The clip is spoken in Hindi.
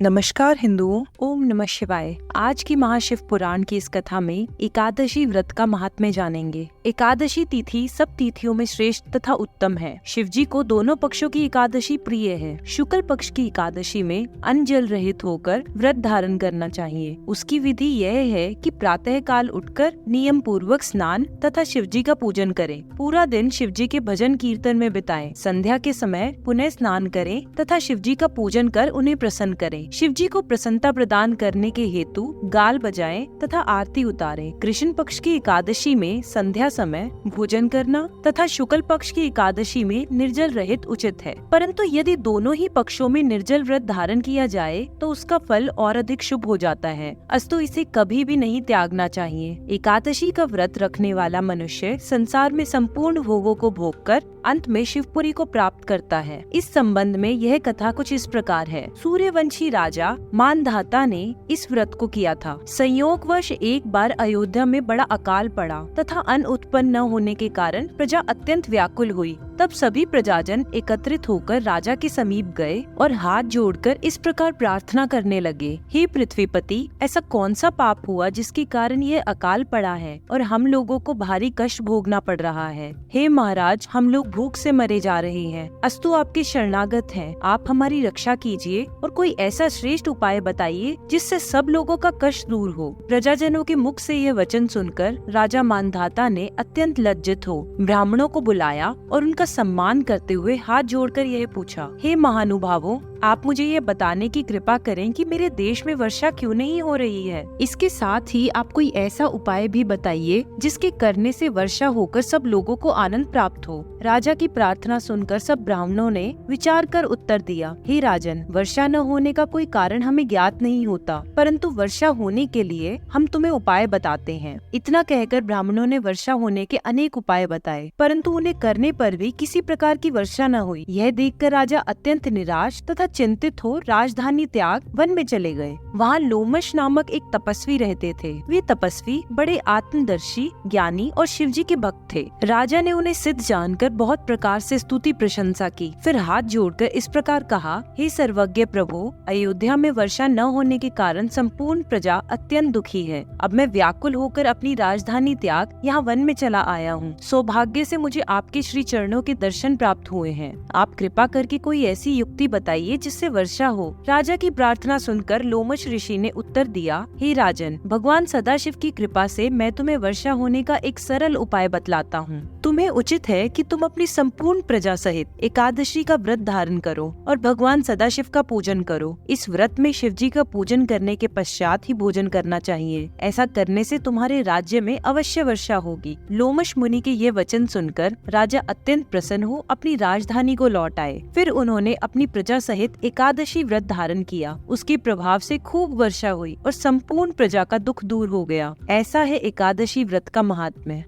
नमस्कार हिंदुओं, ओम नमः शिवाय। आज की महाशिव पुराण की इस कथा में एकादशी व्रत का महात्म्य जानेंगे। एकादशी तिथि सब तिथियों में श्रेष्ठ तथा उत्तम है। शिव जी को दोनों पक्षों की एकादशी प्रिय है। शुक्ल पक्ष की एकादशी में अन्न जल रहित होकर व्रत धारण करना चाहिए। उसकी विधि यह है कि प्रातः काल उठकर नियम पूर्वक स्नान तथा शिव जी का पूजन करें। पूरा दिन शिव जी के भजन कीर्तन में बिताएं। संध्या के समय पुनः स्नान करें तथा शिव जी का पूजन कर उन्हें प्रसन्न करें। शिव जी को प्रसन्नता प्रदान करने के हेतु गाल बजाएं तथा आरती उतारें। कृष्ण पक्ष की एकादशी में संध्या समय भोजन करना तथा शुक्ल पक्ष की एकादशी में निर्जल रहित उचित है। परंतु यदि दोनों ही पक्षों में निर्जल व्रत धारण किया जाए तो उसका फल और अधिक शुभ हो जाता है। अस्तु इसे कभी भी नहीं त्यागना चाहिए। एकादशी का व्रत रखने वाला मनुष्य संसार में संपूर्ण भोगों को भोगकर अंत में शिवपुरी को प्राप्त करता है। इस संबंध में यह कथा कुछ इस प्रकार है। सूर्यवंशी राजा मानधाता ने इस व्रत को किया था। संयोगवश एक बार अयोध्या में बड़ा अकाल पड़ा तथा अन्न उत्पन्न न होने के कारण प्रजा अत्यंत व्याकुल हुई। तब सभी प्रजाजन एकत्रित होकर राजा के समीप गए और हाथ जोड़कर इस प्रकार प्रार्थना करने लगे, हे पृथ्वीपति, ऐसा कौन सा पाप हुआ जिसके कारण यह अकाल पड़ा है और हम लोगों को भारी कष्ट भोगना पड़ रहा है। हे महाराज, हम लोग भूख से मरे जा रहे हैं। अस्तु आपके शरणागत हैं, आप हमारी रक्षा कीजिए और कोई ऐसा श्रेष्ठ उपाय बताइए जिससे सब लोगों का कष्ट दूर हो। प्रजाजनों के मुख से यह वचन सुनकर राजा मानधाता ने अत्यंत लज्जित हो ब्राह्मणों को बुलाया और उनका सम्मान करते हुए हाथ जोड़कर यह पूछा, हे महानुभावों, आप मुझे ये बताने की कृपा करें कि मेरे देश में वर्षा क्यों नहीं हो रही है। इसके साथ ही आप कोई ऐसा उपाय भी बताइए जिसके करने से वर्षा होकर सब लोगों को आनंद प्राप्त हो। राजा की प्रार्थना सुनकर सब ब्राह्मणों ने विचार कर उत्तर दिया, हे राजन, वर्षा न होने का कोई कारण हमें ज्ञात नहीं होता, परंतु वर्षा होने के लिए हम तुम्हें उपाय बताते हैं। इतना कहकर ब्राह्मणों ने वर्षा होने के अनेक उपाय बताए, परंतु उन्हें करने पर भी किसी प्रकार की वर्षा न हुई। यह देखकर राजा अत्यंत निराश तथा चिंतित हो राजधानी त्याग वन में चले गए। वहाँ लोमश नामक एक तपस्वी रहते थे। वे तपस्वी बड़े आत्मदर्शी, ज्ञानी और शिवजी के भक्त थे। राजा ने उन्हें सिद्ध जानकर बहुत प्रकार से स्तुति प्रशंसा की। फिर हाथ जोड़कर इस प्रकार कहा, हे सर्वज्ञ प्रभु, अयोध्या में वर्षा न होने के कारण संपूर्ण प्रजा अत्यंत दुखी है। अब मैं व्याकुल होकर अपनी राजधानी त्याग यहाँ वन में चला आया हूँ। सौभाग्य से मुझे आपके श्री चरणों के दर्शन प्राप्त हुए हैं। आप कृपा करके कोई ऐसी युक्ति बताइए जिससे वर्षा हो। राजा की प्रार्थना सुनकर लोमश ऋषि ने उत्तर दिया, हे राजन, भगवान सदाशिव की कृपा से मैं तुम्हें वर्षा होने का एक सरल उपाय बतलाता हूँ। तुम्हें उचित है कि तुम अपनी संपूर्ण प्रजा सहित एकादशी का व्रत धारण करो और भगवान सदाशिव का पूजन करो। इस व्रत में शिव जी का पूजन करने के पश्चात ही भोजन करना चाहिए। ऐसा करने से तुम्हारे राज्य में अवश्य वर्षा होगी। लोमश मुनि के ये वचन सुनकर राजा अत्यंत प्रसन्न हो अपनी राजधानी को लौट आए। फिर उन्होंने अपनी प्रजा सहित एकादशी व्रत धारण किया। उसके प्रभाव से खूब वर्षा हुई और संपूर्ण प्रजा का दुख दूर हो गया। ऐसा है एकादशी व्रत का महात्म्य।